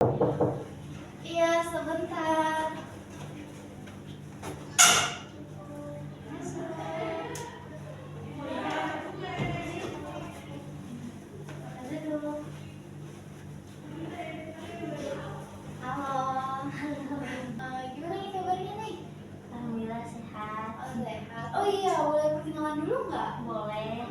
Iya, sebentar. Ada dulu. Halo. Gimana nih kabarnya nih? Alhamdulillah sehat. Oh, sehat. Oh iya, boleh perkenalan dulu nggak? Boleh.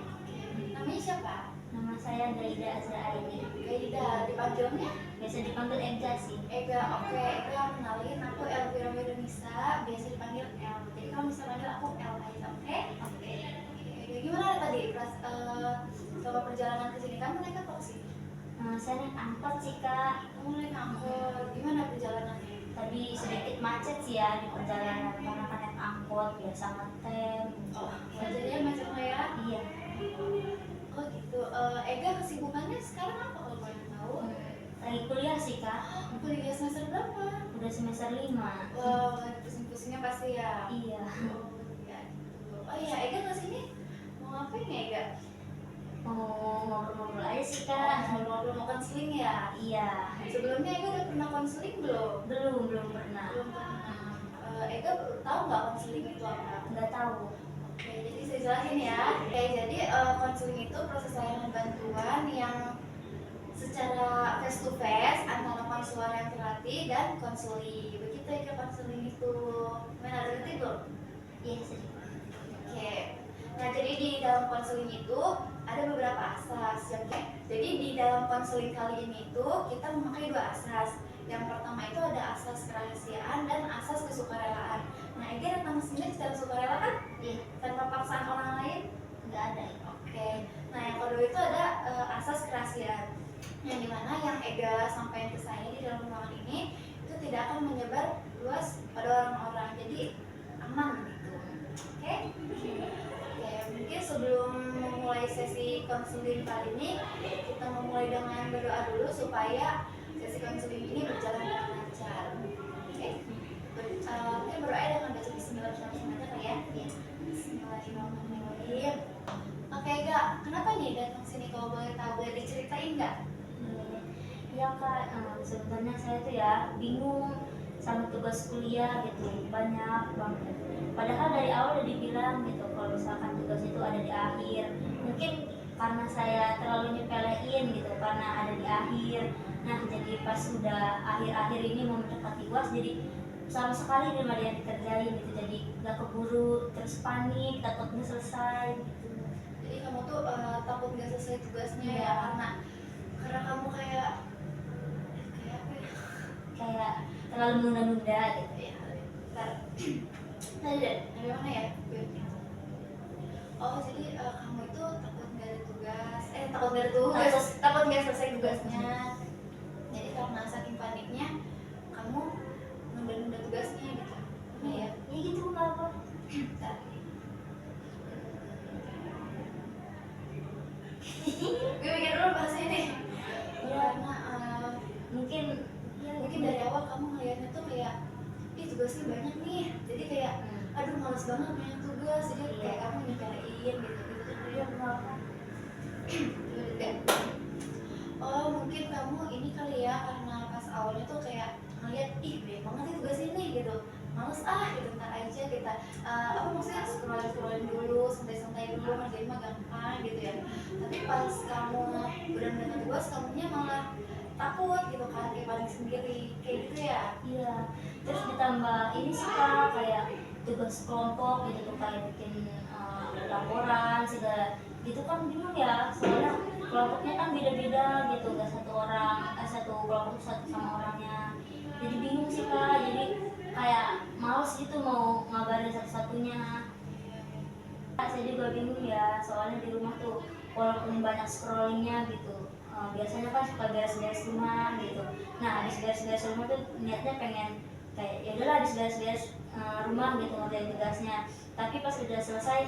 Namanya siapa? Nama saya Gaida Azra Aini. Gaida, dipanggilnya? Biasa dipanggil Ega sih. Ega, oke. Ega, kenalin aku Elvira Nisa, biasa dipanggil El. Jadi kamu bisa panggil aku El aja, oke? Oke. Oke, gimana tadi selama perjalanan ke sini kamu naik apa ke sini? Saya naik angkot sih kak. Kamu naik angkot, gimana perjalanannya? Tadi sedikit macet sih ya di perjalanan karena kan naik angkot biasa ngetem. Oh, jadinya macetnya ya? Iya. Oh gitu. Ega kesibukannya sekarang apa kalau boleh tahu? Lagi kuliah sih kak. Kuliah semester berapa? Udah semester 5. Wow, lagi pusing-pusingnya pasti ya. Iya. Oh, ya. Oh iya, Ega kesini mau ngapain ya Ega? Mau ngobrol-ngobrol aja sih kak. Ngobrol mau konseling ya? Iya. Sebelumnya Ega udah pernah konseling belum? Belum pernah. Belum pernah. Ega tahu nggak konseling itu apa? Nggak tahu. Oke, jadi saya jelasin ya. Oke, jadi konseling itu proses layanan bantuan yang secara face to face antara konselor yang terlatih dan konsuli. Begitu ya ke konseling itu. Mana ada ngerti belum? Iya sedikit. Oke. Nah, jadi di dalam konseling itu ada beberapa asas ya, oke. Jadi di dalam konseling kali ini itu kita memakai dua asas. Yang pertama itu ada asas kerahasiaan dan asas kesukarelaan. Nah, Ega datang ke sini secara sukarela kan? Iya. Tanpa paksaan orang lain? Nggak ada. Oke. Nah, yang kedua itu ada asas kerahasiaan. Yang dimana yang Ega sampaikan ke saya di dalam ruangan ini itu tidak akan menyebar luas pada orang-orang. Jadi aman gitu. Oke? Oke, mungkin sebelum memulai sesi konseling kali ini kita memulai dengan berdoa dulu supaya sesi konseling ini berjalan dengan lancar. Oke? Mungkin berdoa dengan baca Bismillahirrahmanirrahim kali ya. Bismillahirrahmanirrahim. Oke Kak, kenapa nih datang sini kalau boleh tahu, boleh diceritain nggak? Iya kak, sebenarnya saya tuh ya bingung sama tugas kuliah gitu, banyak banget. Padahal dari awal udah dibilang gitu kalau misalkan tugas itu ada di akhir. Mungkin karena saya terlalu nyepelein gitu, karena ada di akhir. Nah jadi pas udah akhir-akhir ini mau mendekati UAS, jadi sama sekali belum ada yang dikerjain gitu. Jadi gak keburu, terus panik, takut nggak selesai gitu. Jadi kamu tuh takut nggak selesai tugasnya ya karena kamu kayak apa ya? Kayak terlalu menunda-nunda gitu. Ya, bentar. Tadi dari mana ya? Oh, jadi kamu itu takut nggak ada tugas, takut nggak ada tugas, takut nggak selesai tugasnya. Jadi karena saking paniknya, kamu nunda-nunda tugasnya gitu. Nah ya, Ya gitu nggak apa. bentar. Gue mikir dulu bahasa ini. Karena Mungkin mungkin dari awal kamu ngeliatnya tuh kayak ih tugasnya banyak nih, jadi kayak aduh males banget punya tugas, jadi kayak kamu nyepelein gitu. Iya nggak apa. Oh mungkin kamu ini kali ya karena pas awalnya tuh kayak ngeliat ih banyak banget nih tugas ini gitu, males gitu, ntar aja kita apa maksudnya scroll dulu, santai-santai dulu, ngerjain mah gampang gitu ya. Tapi pas kamu udah mendapat tugas, kamunya malah takut gitu kan, kayak paling sendiri kayak gitu ya. Iya. Terus ditambah ini sih kak, kayak tugas kelompok gitu tuh, kayak bikin laporan segala gitu kan bingung ya, soalnya kelompoknya kan beda-beda gitu, gak satu orang, satu kelompok satu sama orangnya. Jadi bingung sih kak, jadi kayak males gitu mau ngabarin satu-satunya. Saya juga bingung ya, soalnya di rumah tuh walaupun banyak scrollingnya gitu, biasanya kan suka beres-beres rumah gitu. Nah habis beres-beres rumah tuh niatnya pengen kayak ya udahlah habis beres-beres rumah gitu ngerjain tugasnya. Tapi pas udah selesai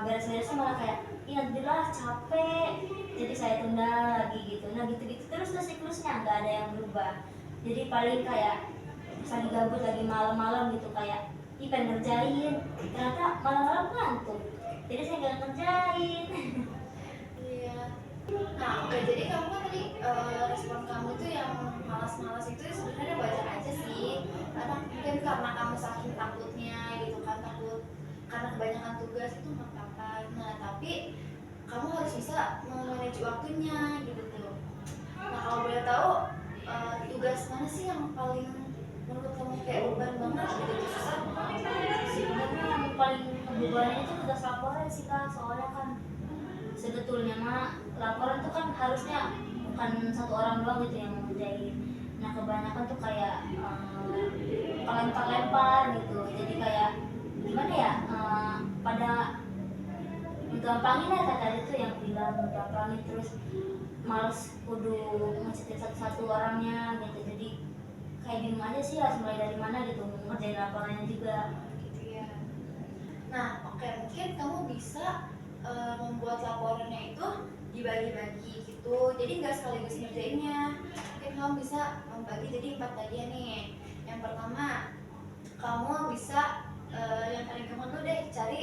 beres-beresnya malah kayak iya nantilah capek, jadi saya tunda lagi gitu. Nah gitu-gitu terus tuh siklusnya nggak ada yang berubah. Jadi paling kayak pas lagi gabut lagi malam-malam gitu kayak ih pengen ngerjain, ternyata malam-malam ngantuk, jadi saya nggak ngerjain. Iya, Nah, oke, jadi kamu kan tadi respon kamu itu yang malas-malas itu sebenarnya wajar aja sih. Karena mungkin karena kamu saking takutnya gitu kan, takut karena kebanyakan tugas itu nggak apa-apa. Nah, tapi kamu harus bisa memanage waktunya gitu tuh. Nah, kalau boleh tahu tugas mana sih yang paling menurut kamu kayak beban banget gitu tuh, susah? Sebenarnya yang paling bebannya itu tugas laporan sih kak, soalnya kan sebetulnya mah laporan tuh kan harusnya bukan satu orang doang gitu yang ngerjain. Nah kebanyakan tuh kayak lempar-lempar gitu, jadi kayak gimana ya, pada gampangin lah kata itu yang bilang gampangin, terus males kudu ngecatin satu-satu orangnya gitu, jadi kayak bingung aja sih harus mulai dari mana gitu ngerjain laporannya juga. Gitu ya. Nah, oke, mungkin kamu bisa membuat laporannya itu dibagi-bagi gitu. Jadi nggak sekaligus ngerjainnya. Mungkin kamu bisa membagi jadi 4 bagian nih. Yang pertama, kamu bisa yang paling gampang tuh deh cari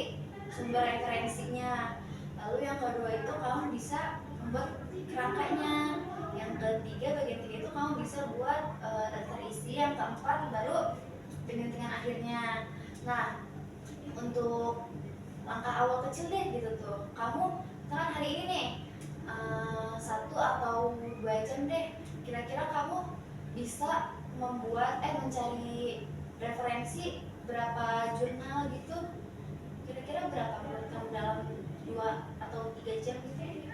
sumber referensinya. Lalu yang kedua itu kamu bisa membuat kerangkanya. Yang ketiga, bagian tiga itu kamu bisa buat daftar isi. Yang keempat baru penyuntingan akhirnya. Nah, untuk langkah awal kecil deh gitu tuh, kamu kan hari ini nih 1 atau 2 jam deh, kira-kira kamu bisa mencari referensi berapa jurnal gitu, kira-kira berapa menurut kamu dalam 2 atau 3 jam gitu?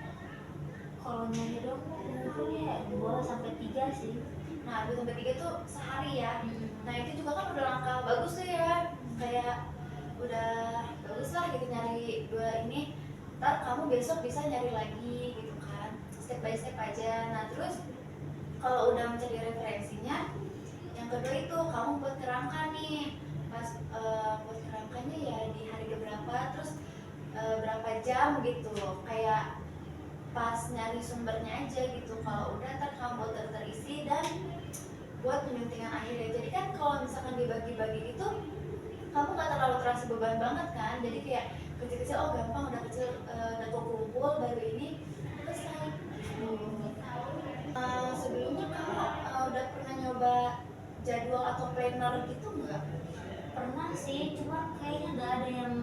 Kalau nyari dong mungkin ya 2 sampai 3 sih. Nah, 2 sampai 3 tuh sehari ya. Hmm. Nah, itu juga kan udah langkah bagus tuh ya. Kayak udah bagus lah gitu nyari 2 ini. Ntar kamu besok bisa nyari lagi gitu kan. Step by step aja. Nah, terus kalau udah mencari referensinya, yang kedua itu kamu buat kerangka nih. Pas buat kerangkanya ya di hari keberapa, terus berapa jam gitu. Kayak pas nyari sumbernya aja gitu. Kalau udah ntar kamu buat daftar isi dan buat penyuntingan akhirnya. Jadi kan kalau misalkan dibagi-bagi itu kamu nggak terlalu terasa beban banget kan, jadi kayak kecil-kecil, oh gampang, udah kecil, udah kumpul baru ini selesai. Sebelumnya kamu udah pernah nyoba jadwal atau planner gitu nggak? Pernah sih, cuma kayaknya nggak ada yang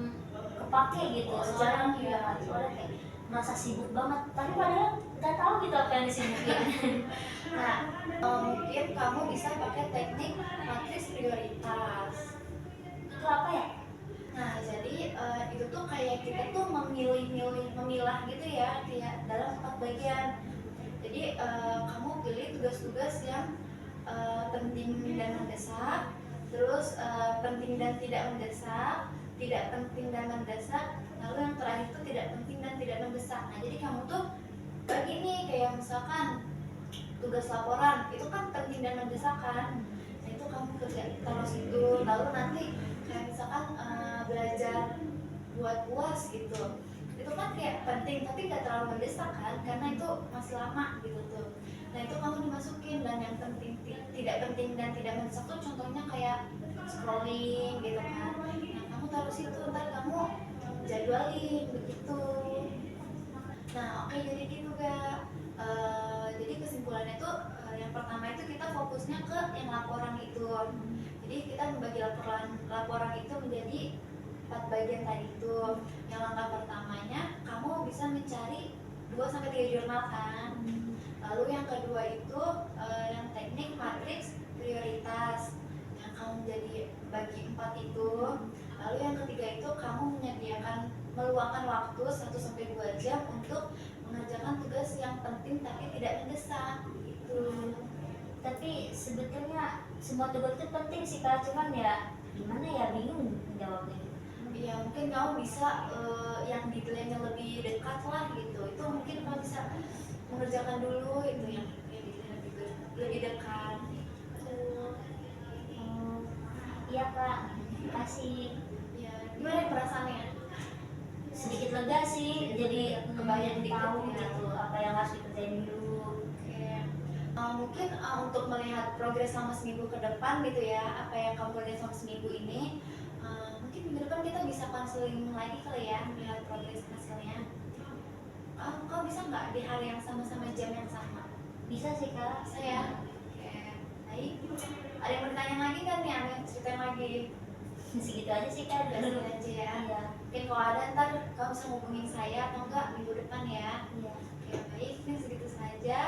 kepake gitu. Oh, Soalnya jarang ya, ya. soalnya kayak merasa sibuk banget. Tapi padahal nggak tahu gitu apa yang disibukin. Nah, mungkin kamu bisa pakai teknik matriks prioritas. Itu apa ya? Nah, jadi itu tuh kayak kita tuh memilah gitu ya, kayak dalam 4 bagian. Jadi kamu pilih tugas-tugas yang penting dan mendesak, terus penting dan tidak mendesak, tidak penting dan mendesak, lalu yang terakhir itu tidak penting dan tidak mendesak. Nah, jadi kamu tuh bagi nih kayak misalkan tugas laporan itu kan penting dan mendesak kan. Nah, itu kamu kerja taruh situ, lalu nanti kayak misalkan belajar buat UAS gitu, itu kan kayak penting tapi nggak terlalu mendesak kan karena itu masih lama gitu tuh. Nah, itu kamu dimasukin. Dan yang penting tidak penting dan tidak mendesak tuh contohnya kayak scrolling gitu kan. Nah, kamu taruh situ, ntar kamu jadwalin begitu. Nah, oke, jadi gitu Kak. Jadi kesimpulannya tuh yang pertama itu kita fokusnya ke yang laporan itu. Jadi kita membagi laporan itu menjadi 4 bagian tadi itu. Yang langkah pertamanya kamu bisa mencari 2 sampai 3 jurnal kan. Lalu yang kedua itu yang teknik matriks prioritas yang kamu jadi bagi 4 itu. Lalu yang ketiga itu kamu meluangkan waktu 1 sampai 2 jam untuk mengerjakan tugas yang penting tapi tidak mendesak gitu. Tapi sebetulnya semua tugas itu penting sih kak, cuman ya gimana ya, bingung jawabnya. Ya mungkin kamu bisa yang deadline-nya lebih dekat lah gitu. Itu mungkin kamu bisa mengerjakan dulu itu yang deadline lebih dekat gitu. Iya kak, kasih. Ya, gimana perasaannya? Sedikit lega sih, jadi kebayang tahu gitu apa yang harus dikerjain dulu. Oke. Mungkin untuk melihat progres selama seminggu ke depan gitu ya, apa yang kamu lihat selama seminggu ini, mungkin minggu depan kita bisa konseling lagi kali ya, melihat progres hasilnya. kau bisa nggak di hari yang sama jam yang sama? Bisa sih kak. Bisa ya. Oke, baik. Ada yang bertanya lagi kan nih? Ada yang ceritain lagi? Segitu aja sih kak Udah dulu. segitu aja ya. Iya. Mungkin kalau ada ntar kau bisa hubungin saya atau enggak minggu depan ya. Iya. Oke, baik. Mungkin segitu saja.